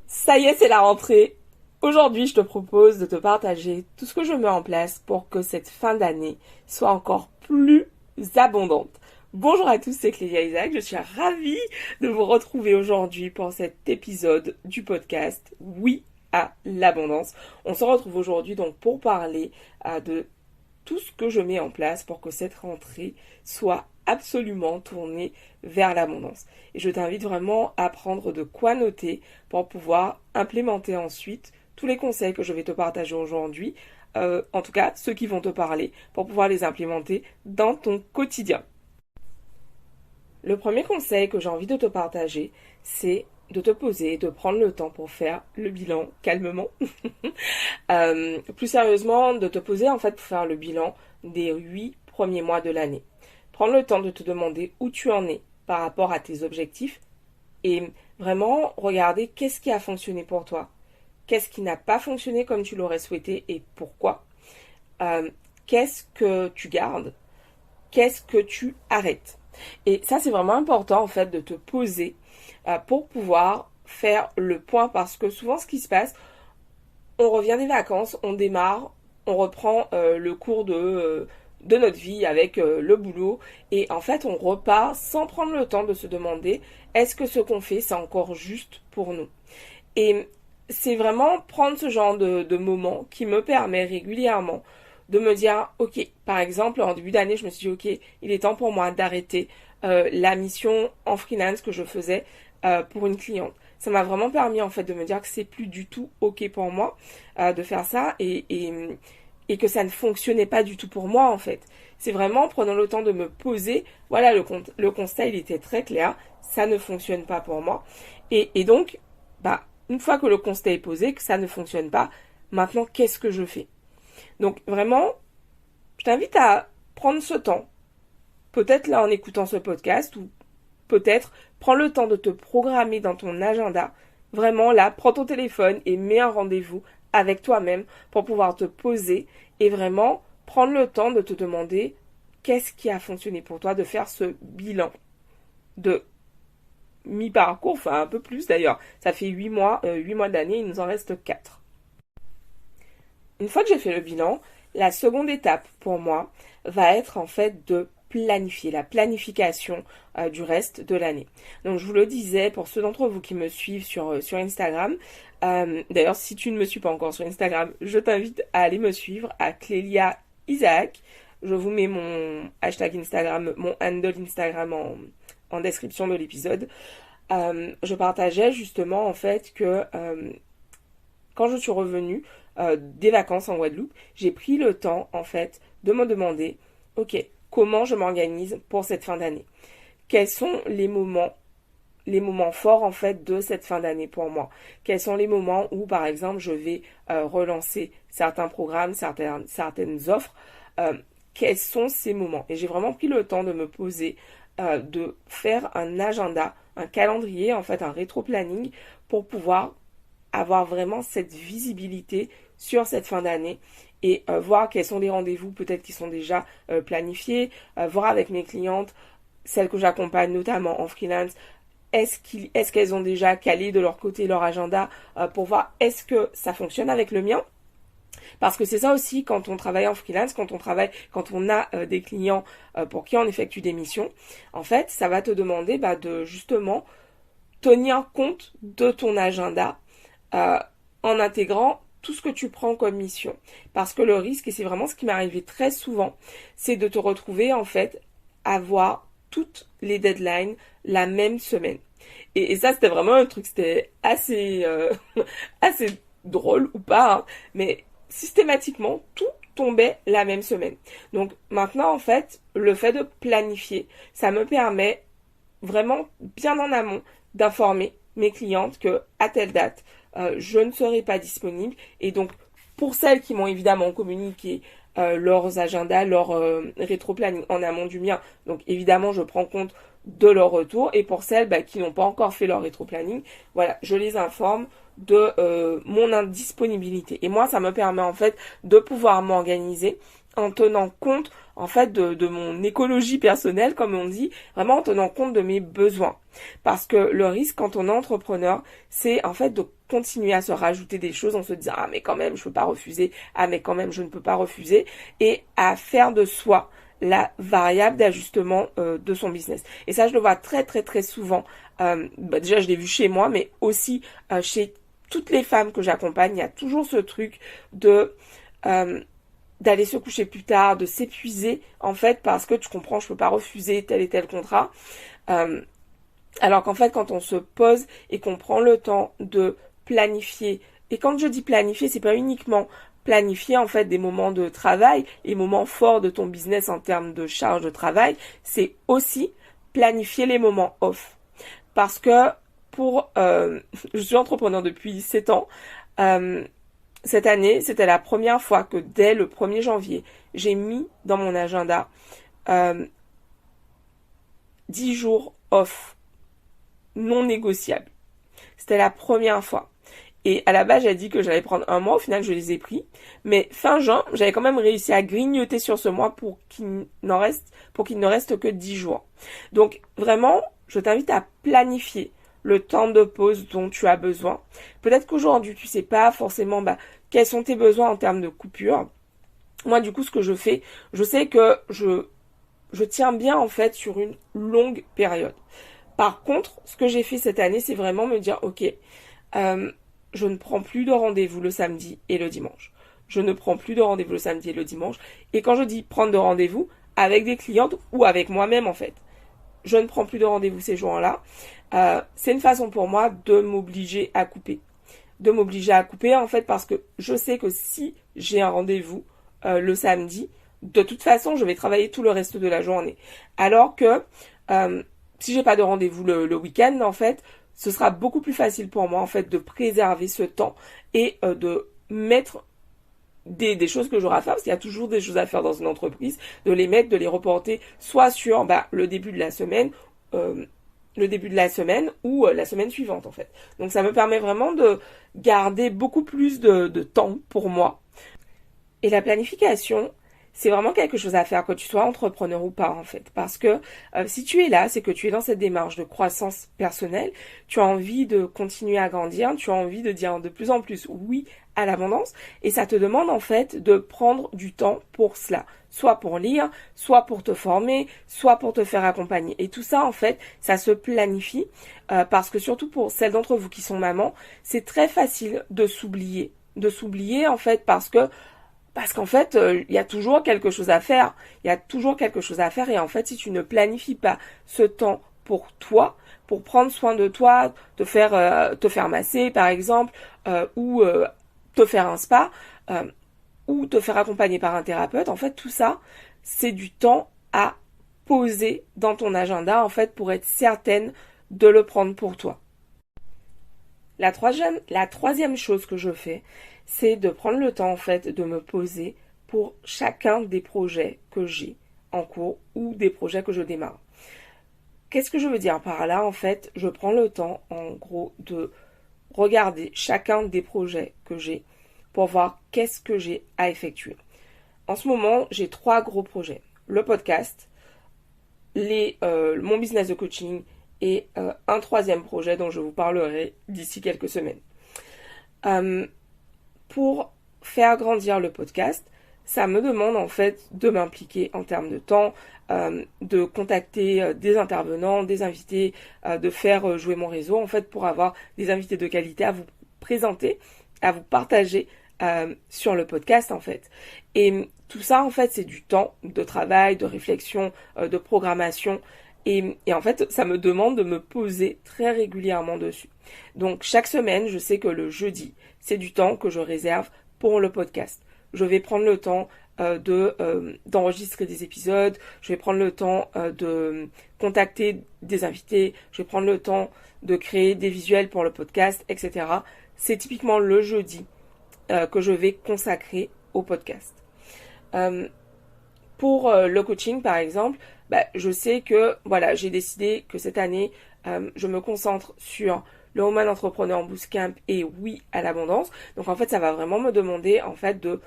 Ça y est, c'est la rentrée. Aujourd'hui, je te propose de te partager tout ce que je mets en place pour que cette fin d'année soit encore plus abondante. Bonjour à tous, c'est Clélia Isaac. Je suis ravie de vous retrouver aujourd'hui pour cet épisode du podcast Oui à l'abondance. On se retrouve aujourd'hui donc pour parler de tout ce que je mets en place pour que cette rentrée soit absolument tournée vers l'abondance. Et je t'invite vraiment à prendre de quoi noter pour pouvoir implémenter ensuite tous les conseils que je vais te partager aujourd'hui, en tout cas ceux qui vont te parler, pour pouvoir les implémenter dans ton quotidien. Le premier conseil que j'ai envie de te partager, c'est de te poser, de prendre le temps pour faire le bilan calmement. Plus sérieusement, de te poser en fait pour faire le bilan des 8 premiers mois de l'année. Prendre le temps de te demander où tu en es par rapport à tes objectifs et vraiment regarder qu'est-ce qui a fonctionné pour toi, qu'est-ce qui n'a pas fonctionné comme tu l'aurais souhaité et pourquoi. Euh, Qu'est-ce que tu gardes, qu'est-ce que tu arrêtes. Et ça, c'est vraiment important en fait de te poser pour pouvoir faire le point parce que souvent ce qui se passe, on revient des vacances, on démarre, on reprend le cours de notre vie avec le boulot et en fait on repart sans prendre le temps de se demander est-ce que ce qu'on fait c'est encore juste pour nous. Et c'est vraiment prendre ce genre de moment qui me permet régulièrement de me dire ok, par exemple en début d'année je me suis dit ok, il est temps pour moi d'arrêter la mission en freelance que je faisais pour une cliente. Ça m'a vraiment permis en fait de me dire que c'est plus du tout ok pour moi de faire ça et que ça ne fonctionnait pas du tout pour moi en fait. C'est vraiment en prenant le temps de me poser, voilà le constat il était très clair, ça ne fonctionne pas pour moi. Et donc, bah, une fois que le constat est posé, que ça ne fonctionne pas, maintenant qu'est-ce que je fais? Donc vraiment, je t'invite à prendre ce temps, peut-être là en écoutant ce podcast ou peut-être prends le temps de te programmer dans ton agenda. Vraiment là, prends ton téléphone et mets un rendez-vous avec toi-même pour pouvoir te poser et vraiment prendre le temps de te demander qu'est-ce qui a fonctionné pour toi, de faire ce bilan de mi-parcours, enfin un peu plus d'ailleurs. Ça fait 8 mois d'année, il nous en reste 4. Une fois que j'ai fait le bilan, la seconde étape pour moi va être en fait de planifier, la planification du reste de l'année. Donc je vous le disais, pour ceux d'entre vous qui me suivent sur Instagram, d'ailleurs si tu ne me suis pas encore sur Instagram, je t'invite à aller me suivre à Clélia Isaac. Je vous mets mon hashtag Instagram, mon handle Instagram en description de l'épisode. Je partageais justement en fait que quand je suis revenue des vacances en Guadeloupe, j'ai pris le temps en fait de me demander, ok, comment je m'organise pour cette fin d'année? Quels sont les moments forts en fait de cette fin d'année pour moi? Quels sont les moments où par exemple je vais relancer certains programmes, certaines offres? Quels sont ces moments? Et j'ai vraiment pris le temps de me poser, de faire un agenda, un calendrier, en fait un rétro-planning pour pouvoir avoir vraiment cette visibilité sur cette fin d'année et voir quels sont les rendez-vous peut-être qui sont déjà planifiés, voir avec mes clientes, celles que j'accompagne notamment en freelance, est-ce qu'elles ont déjà calé de leur côté leur agenda pour voir est-ce que ça fonctionne avec le mien. Parce que c'est ça aussi quand on travaille en freelance, quand on a des clients pour qui on effectue des missions, en fait, ça va te demander de justement tenir compte de ton agenda euh, en intégrant tout ce que tu prends comme mission. Parce que le risque, et c'est vraiment ce qui m'est arrivé très souvent, c'est de te retrouver en fait à voir toutes les deadlines la même semaine. Et ça, c'était vraiment un truc, c'était assez, assez drôle ou pas, hein, mais systématiquement, tout tombait la même semaine. Donc maintenant, en fait, le fait de planifier, ça me permet vraiment bien en amont d'informer mes clientes que à telle date je ne serai pas disponible et donc pour celles qui m'ont évidemment communiqué leurs agendas, leur rétro-planning en amont du mien, donc évidemment je prends compte de leur retour et pour celles qui n'ont pas encore fait leur rétro-planning, voilà, je les informe de mon indisponibilité et moi ça me permet en fait de pouvoir m'organiser en tenant compte en fait de mon écologie personnelle, comme on dit, vraiment en tenant compte de mes besoins. Parce que le risque quand on est entrepreneur, c'est en fait de continuer à se rajouter des choses en se disant ah mais quand même je peux pas refuser, ah mais quand même je ne peux pas refuser, et à faire de soi la variable d'ajustement de son business. Et ça je le vois très très très souvent. Déjà je l'ai vu chez moi, mais aussi chez toutes les femmes que j'accompagne. Il y a toujours ce truc de d'aller se coucher plus tard, de s'épuiser en fait parce que tu comprends, je peux pas refuser tel et tel contrat. Alors qu'en fait quand on se pose et qu'on prend le temps de planifier, et quand je dis planifier, c'est pas uniquement planifier en fait des moments de travail, les moments forts de ton business en termes de charge de travail, c'est aussi planifier les moments off. Parce que je suis entrepreneur depuis 7 ans. Cette année, c'était la première fois que dès le 1er janvier, j'ai mis dans mon agenda 10 jours off, non négociables. C'était la première fois. Et à la base, j'avais dit que j'allais prendre un mois. Au final, je les ai pris. Mais fin juin, j'avais quand même réussi à grignoter sur ce mois pour qu'il ne reste que 10 jours. Donc, vraiment, je t'invite à planifier le temps de pause dont tu as besoin. Peut-être qu'aujourd'hui, tu sais pas forcément quels sont tes besoins en termes de coupure. Moi, du coup, ce que je fais, je sais que je tiens bien en fait sur une longue période. Par contre, ce que j'ai fait cette année, c'est vraiment me dire, ok, je ne prends plus de rendez-vous le samedi et le dimanche. Je ne prends plus de rendez-vous le samedi et le dimanche. Et quand je dis prendre de rendez-vous, avec des clientes ou avec moi-même en fait. Je ne prends plus de rendez-vous ces jours-là. C'est une façon pour moi de m'obliger à couper. De m'obliger à couper en fait parce que je sais que si j'ai un rendez-vous le samedi, de toute façon je vais travailler tout le reste de la journée. Alors que si j'ai pas de rendez-vous le week-end en fait, ce sera beaucoup plus facile pour moi en fait de préserver ce temps et de mettre des choses que j'aurai à faire, parce qu'il y a toujours des choses à faire dans une entreprise, de les mettre, de les reporter soit sur le début de la semaine, ou la semaine suivante en fait. Donc ça me permet vraiment de garder beaucoup plus de temps pour moi. Et la planification, c'est vraiment quelque chose à faire, que tu sois entrepreneur ou pas en fait. Parce que si tu es là, c'est que tu es dans cette démarche de croissance personnelle, tu as envie de continuer à grandir, tu as envie de dire de plus en plus oui à l'abondance, et ça te demande en fait de prendre du temps pour cela. Soit pour lire, soit pour te former, soit pour te faire accompagner. Et tout ça en fait, ça se planifie, parce que surtout pour celles d'entre vous qui sont mamans, c'est très facile de s'oublier. De s'oublier en fait parce qu'en fait, il y a toujours quelque chose à faire. Il y a toujours quelque chose à faire. Et en fait, si tu ne planifies pas ce temps pour toi, pour prendre soin de toi, te faire masser, par exemple, ou te faire un spa, ou te faire accompagner par un thérapeute, en fait, tout ça, c'est du temps à poser dans ton agenda, en fait, pour être certaine de le prendre pour toi. La troisième chose que je fais, c'est de prendre le temps en fait de me poser pour chacun des projets que j'ai en cours ou des projets que je démarre. Qu'est-ce que je veux dire par là? En fait, je prends le temps en gros de regarder chacun des projets que j'ai pour voir qu'est-ce que j'ai à effectuer. En ce moment, j'ai 3 gros projets. Le podcast, mon business de coaching et un 3e projet dont je vous parlerai d'ici quelques semaines. Pour faire grandir le podcast, ça me demande en fait de m'impliquer en termes de temps, de contacter des intervenants, des invités, de faire jouer mon réseau en fait pour avoir des invités de qualité à vous présenter, à vous partager sur le podcast en fait. Et tout ça en fait c'est du temps de travail, de réflexion, de programmation. Et en fait, ça me demande de me poser très régulièrement dessus. Donc, chaque semaine, je sais que le jeudi, c'est du temps que je réserve pour le podcast. Je vais prendre le temps d'enregistrer des épisodes. Je vais prendre le temps de contacter des invités. Je vais prendre le temps de créer des visuels pour le podcast, etc. C'est typiquement le jeudi que je vais consacrer au podcast. Pour le coaching, par exemple, je sais que j'ai décidé que cette année, je me concentre sur le Woman Entrepreneur Bootcamp et oui à l'abondance. Donc en fait, ça va vraiment me demander en fait de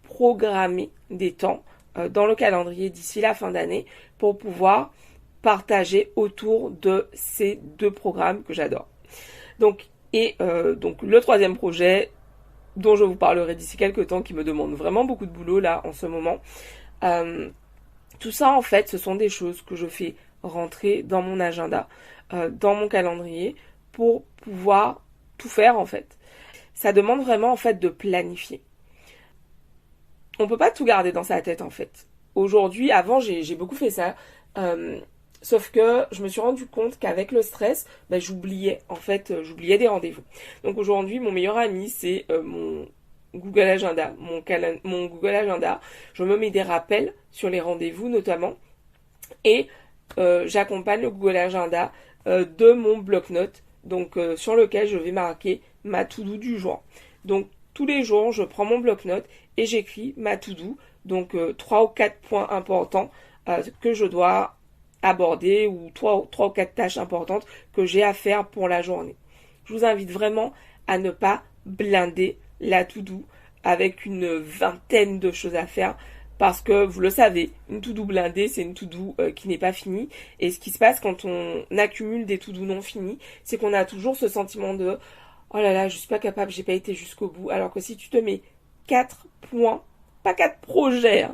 programmer des temps dans le calendrier d'ici la fin d'année pour pouvoir partager autour de ces 2 programmes que j'adore. Donc le troisième projet dont je vous parlerai d'ici quelques temps, qui me demande vraiment beaucoup de boulot là en ce moment. Tout ça en fait, ce sont des choses que je fais rentrer dans mon agenda, dans mon calendrier, pour pouvoir tout faire en fait. Ça demande vraiment en fait de planifier. On peut pas tout garder dans sa tête en fait. Aujourd'hui, avant j'ai beaucoup fait ça, sauf que je me suis rendu compte qu'avec le stress, j'oubliais des rendez-vous. Donc aujourd'hui, mon meilleur ami c'est mon Google Agenda, mon Google Agenda. Je me mets des rappels sur les rendez-vous notamment, et j'accompagne le Google Agenda de mon bloc-notes, donc sur lequel je vais marquer ma to-do du jour. Donc tous les jours, je prends mon bloc-notes et j'écris ma to-do, donc 3 ou 4 points importants que je dois aborder, ou 3 ou 4 tâches importantes que j'ai à faire pour la journée. Je vous invite vraiment à ne pas blinder la to-do avec une vingtaine de choses à faire, parce que vous le savez, une to-do blindée, c'est une to-do qui n'est pas finie. Et ce qui se passe quand on accumule des to-do non finis, c'est qu'on a toujours ce sentiment de oh là là, je suis pas capable, j'ai pas été jusqu'au bout. Alors que si tu te mets 4 points, pas 4 projets,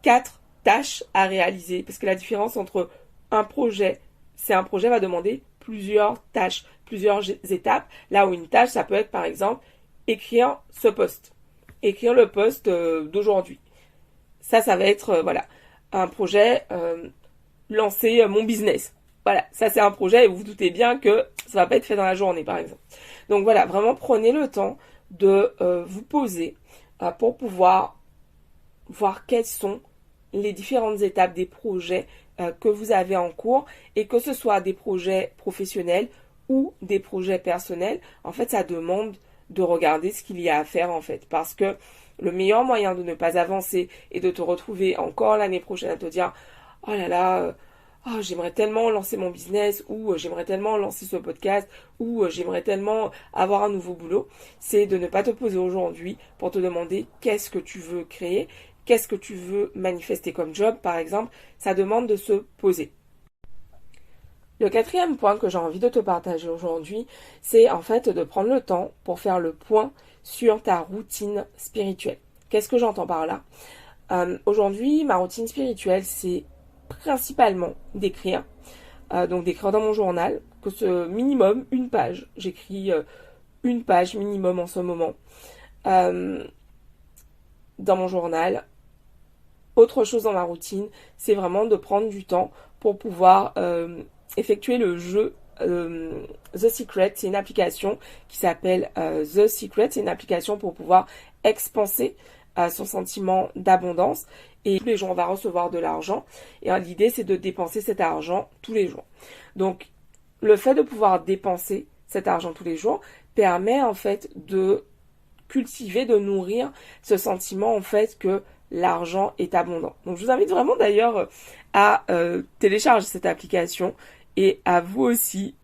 4 tâches à réaliser, parce que la différence entre un projet va demander plusieurs tâches, plusieurs étapes, là où une tâche, ça peut être par exemple écrire ce post, écrire le post d'aujourd'hui. Ça va être un projet, lancer mon business. Voilà, ça c'est un projet et vous vous doutez bien que ça va pas être fait dans la journée par exemple. Donc voilà, vraiment prenez le temps de vous poser pour pouvoir voir quelles sont les différentes étapes des projets que vous avez en cours, et que ce soit des projets professionnels ou des projets personnels. En fait, ça demande de regarder ce qu'il y a à faire en fait, parce que le meilleur moyen de ne pas avancer et de te retrouver encore l'année prochaine à te dire oh là là, j'aimerais tellement lancer mon business, ou j'aimerais tellement lancer ce podcast, ou j'aimerais tellement avoir un nouveau boulot, c'est de ne pas te poser aujourd'hui pour te demander qu'est-ce que tu veux créer, qu'est-ce que tu veux manifester comme job par exemple. Ça demande de se poser. Le 4e point que j'ai envie de te partager aujourd'hui, c'est en fait de prendre le temps pour faire le point sur ta routine spirituelle. Qu'est-ce que j'entends par là ? Aujourd'hui, ma routine spirituelle, c'est principalement d'écrire. Donc d'écrire dans mon journal, que ce minimum, une page. J'écris une page minimum en ce moment dans mon journal. Autre chose dans ma routine, c'est vraiment de prendre du temps pour pouvoir effectuer le jeu The Secret. C'est une application qui s'appelle The Secret. C'est une application pour pouvoir expanser son sentiment d'abondance. Et tous les jours, on va recevoir de l'argent. Et l'idée, c'est de dépenser cet argent tous les jours. Donc, le fait de pouvoir dépenser cet argent tous les jours permet en fait de cultiver, de nourrir ce sentiment en fait que l'argent est abondant. Donc, je vous invite vraiment d'ailleurs à télécharger cette application et à vous aussi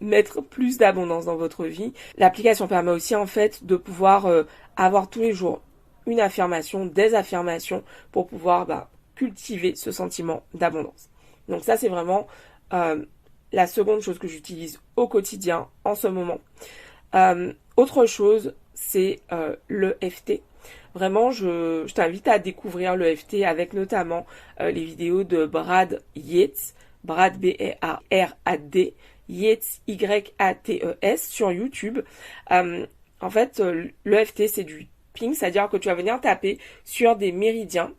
mettre plus d'abondance dans votre vie. L'application permet aussi en fait de pouvoir avoir tous les jours une affirmation, des affirmations pour pouvoir cultiver ce sentiment d'abondance. Donc ça, c'est vraiment la seconde chose que j'utilise au quotidien en ce moment. Autre chose, c'est le FT. Vraiment, je t'invite à découvrir le FT avec notamment les vidéos de Brad Yates, Brad B-E-A-R-A-D, Yates Y-A-T-E-S sur YouTube. En fait, le FT, c'est du ping, c'est-à-dire que tu vas venir taper sur des méridiens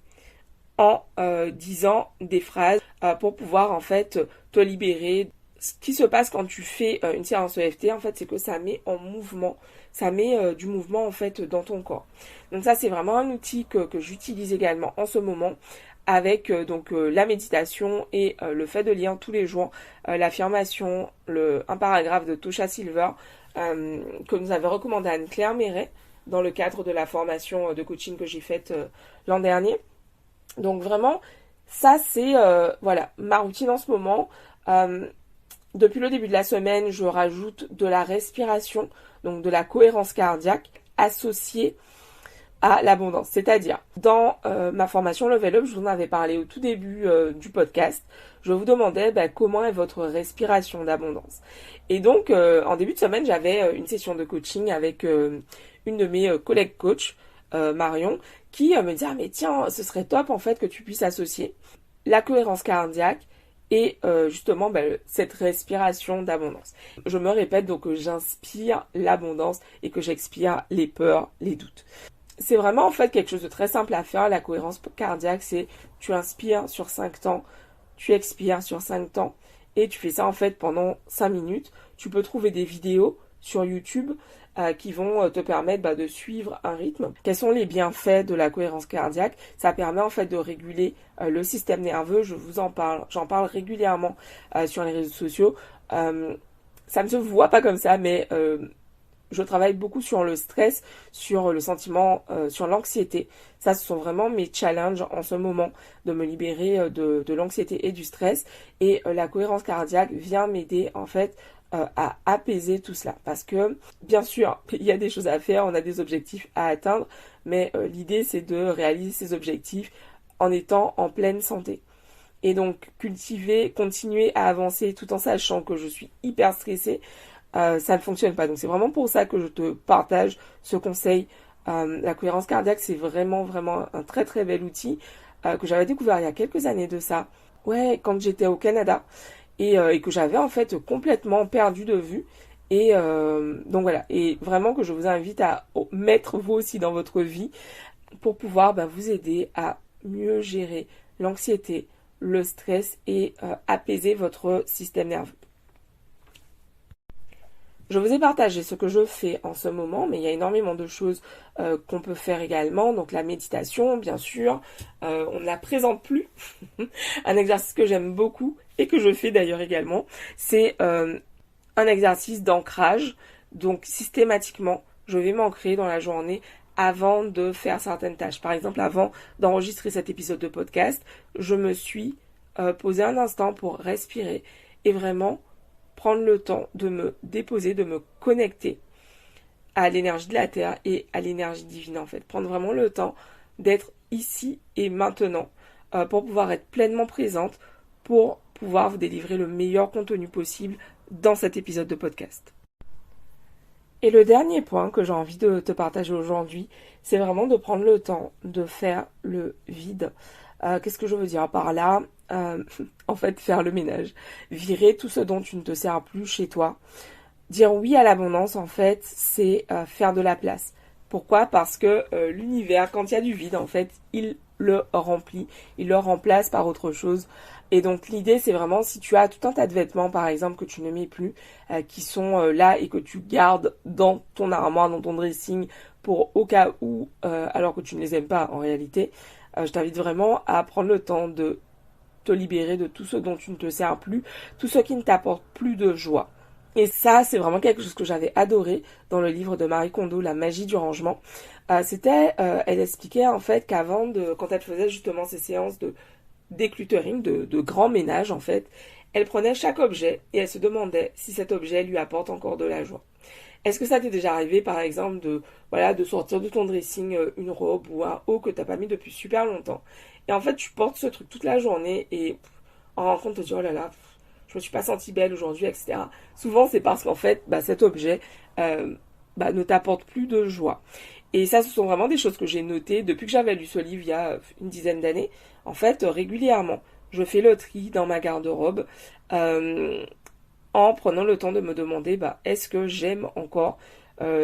en disant des phrases pour pouvoir en fait te libérer. Ce qui se passe quand tu fais une séance EFT, en fait, c'est que ça met en mouvement, ça met du mouvement en fait dans ton corps. Donc ça, c'est vraiment un outil que j'utilise également en ce moment avec la méditation et le fait de lire tous les jours l'affirmation, un paragraphe de Tosha Silver que nous avait recommandé Anne-Claire Méret dans le cadre de la formation de coaching que j'ai faite l'an dernier. Donc vraiment, ça c'est ma routine en ce moment. Depuis le début de la semaine, je rajoute de la respiration, donc de la cohérence cardiaque associée à l'abondance. C'est-à-dire, dans ma formation Level Up, je vous en avais parlé au tout début du podcast, je vous demandais comment est votre respiration d'abondance. Et donc, en début de semaine, j'avais une session de coaching avec une de mes collègues coach, Marion, qui me dit « Ah mais tiens, ce serait top en fait que tu puisses associer la cohérence cardiaque et justement cette respiration d'abondance. » Je me répète donc que j'inspire l'abondance et que j'expire les peurs, les doutes. C'est vraiment en fait quelque chose de très simple à faire. La cohérence cardiaque, c'est tu inspires sur 5 temps, tu expires sur 5 temps et tu fais ça en fait pendant 5 minutes. Tu peux trouver des vidéos sur YouTube qui vont te permettre de suivre un rythme. Quels sont les bienfaits de la cohérence cardiaque? Ça permet en fait de réguler le système nerveux. Je vous en parle, j'en parle régulièrement sur les réseaux sociaux. Ça ne se voit pas comme ça, mais je travaille beaucoup sur le stress, sur le sentiment, sur l'anxiété. Ça, ce sont vraiment mes challenges en ce moment, de me libérer de l'anxiété et du stress. Et la cohérence cardiaque vient m'aider en fait à apaiser tout cela. Parce que, bien sûr, il y a des choses à faire, on a des objectifs à atteindre, mais l'idée, c'est de réaliser ces objectifs en étant en pleine santé. Et donc, continuer à avancer tout en sachant que je suis hyper stressée, ça ne fonctionne pas. Donc, c'est vraiment pour ça que je te partage ce conseil. La cohérence cardiaque, c'est vraiment, vraiment un très, très bel outil que j'avais découvert il y a quelques années de ça. Ouais, quand j'étais au Canada. Et que j'avais en fait complètement perdu de vue. Et donc voilà, et vraiment que je vous invite à mettre vous aussi dans votre vie pour pouvoir vous aider à mieux gérer l'anxiété, le stress et apaiser votre système nerveux. Je vous ai partagé ce que je fais en ce moment, mais il y a énormément de choses qu'on peut faire également. Donc la méditation, bien sûr, on ne la présente plus. Un exercice que j'aime beaucoup et que je fais d'ailleurs également, c'est un exercice d'ancrage. Donc systématiquement, je vais m'ancrer dans la journée avant de faire certaines tâches. Par exemple, avant d'enregistrer cet épisode de podcast, je me suis posé un instant pour respirer et vraiment prendre le temps de me déposer, de me connecter à l'énergie de la Terre et à l'énergie divine en fait. Prendre vraiment le temps d'être ici et maintenant pour pouvoir être pleinement présente, pour pouvoir vous délivrer le meilleur contenu possible dans cet épisode de podcast. Et le dernier point que j'ai envie de te partager aujourd'hui, c'est vraiment de prendre le temps de faire le vide. Qu'est-ce que je veux dire par là? En fait, faire le ménage. Virer tout ce dont tu ne te sers plus chez toi. Dire oui à l'abondance, en fait, c'est faire de la place. Pourquoi? Parce que l'univers, quand il y a du vide, en fait, il le remplit. Il le remplace par autre chose. Et donc, l'idée, c'est vraiment, si tu as tout un tas de vêtements, par exemple, que tu ne mets plus, qui sont là et que tu gardes dans ton armoire, dans ton dressing, pour au cas où, alors que tu ne les aimes pas en réalité, je t'invite vraiment à prendre le temps de te libérer de tout ce dont tu ne te sers plus, tout ce qui ne t'apporte plus de joie. Et ça, c'est vraiment quelque chose que j'avais adoré dans le livre de Marie Kondo, La magie du rangement. Elle expliquait en fait qu'avant, quand elle faisait justement ces séances de decluttering, de grand ménage en fait, elle prenait chaque objet et elle se demandait si cet objet lui apporte encore de la joie. Est-ce que ça t'est déjà arrivé, par exemple, de sortir de ton dressing une robe ou un haut que t'as pas mis depuis super longtemps, et en fait tu portes ce truc toute la journée et en rentrant te dis oh là là, je me suis pas sentie belle aujourd'hui, etc. Souvent c'est parce qu'en fait cet objet ne t'apporte plus de joie. Et ça, ce sont vraiment des choses que j'ai notées depuis que j'avais lu ce livre il y a une dizaine d'années. En fait, régulièrement, je fais le tri dans ma garde-robe en prenant le temps de me demander est-ce que j'aime encore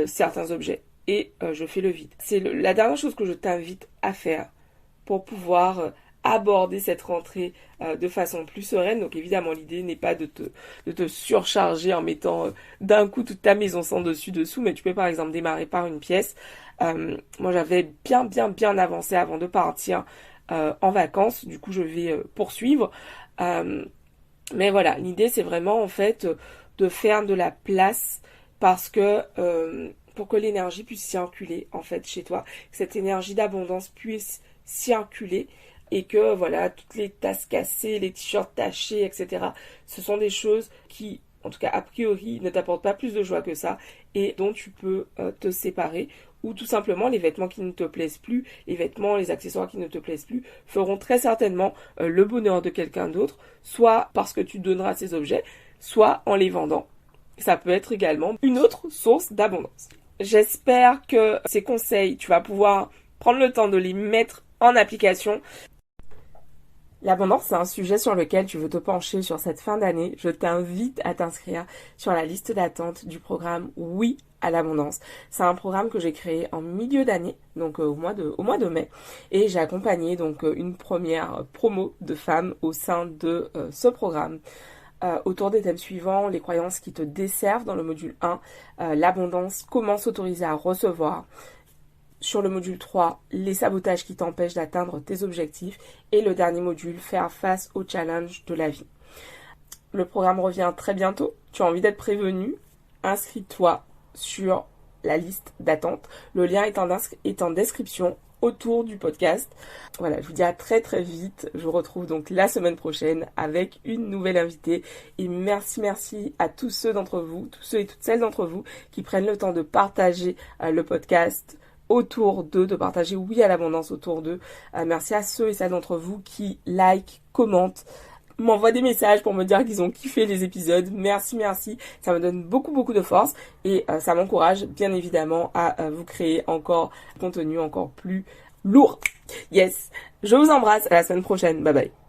certains objets, et je fais le vide. C'est la dernière chose que je t'invite à faire pour pouvoir aborder cette rentrée de façon plus sereine. Donc évidemment, l'idée n'est pas de te surcharger en mettant d'un coup toute ta maison sans dessus-dessous, mais tu peux par exemple démarrer par une pièce. Moi j'avais bien avancé avant de partir en vacances, du coup je vais poursuivre. Mais voilà, l'idée c'est vraiment en fait de faire de la place parce que pour que l'énergie puisse circuler en fait chez toi, que cette énergie d'abondance puisse circuler et que voilà, toutes les tasses cassées, les t-shirts tachés, etc. ce sont des choses qui en tout cas a priori, ne t'apportent pas plus de joie que ça et dont tu peux te séparer, ou tout simplement les vêtements qui ne te plaisent plus, les vêtements, les accessoires qui ne te plaisent plus feront très certainement le bonheur de quelqu'un d'autre, soit parce que tu donneras ces objets, soit en les vendant. Ça peut être également une autre source d'abondance. J'espère que ces conseils, tu vas pouvoir prendre le temps de les mettre en application. L'abondance, c'est un sujet sur lequel tu veux te pencher sur cette fin d'année. Je t'invite à t'inscrire sur la liste d'attente du programme Oui à l'abondance. C'est un programme que j'ai créé en milieu d'année, donc au mois de mai, et j'ai accompagné donc une première promo de femmes au sein de ce programme. Autour des thèmes suivants, les croyances qui te desservent dans le module 1, l'abondance, comment s'autoriser à recevoir. Sur le module 3, les sabotages qui t'empêchent d'atteindre tes objectifs. Et le dernier module, faire face aux challenges de la vie. Le programme revient très bientôt. Tu as envie d'être prévenu? Inscris-toi sur la liste d'attente. Le lien est en description autour du podcast. Voilà, je vous dis à très très vite. Je vous retrouve donc la semaine prochaine avec une nouvelle invitée. Et merci à tous ceux d'entre vous, tous ceux et toutes celles d'entre vous qui prennent le temps de partager le podcast autour d'eux, de partager Oui à l'abondance autour d'eux. Merci à ceux et celles d'entre vous qui like, commentent, m'envoient des messages pour me dire qu'ils ont kiffé les épisodes. Merci. Ça me donne beaucoup de force et ça m'encourage bien évidemment à vous créer encore du contenu encore plus lourd. Yes. Je vous embrasse. À la semaine prochaine. Bye bye.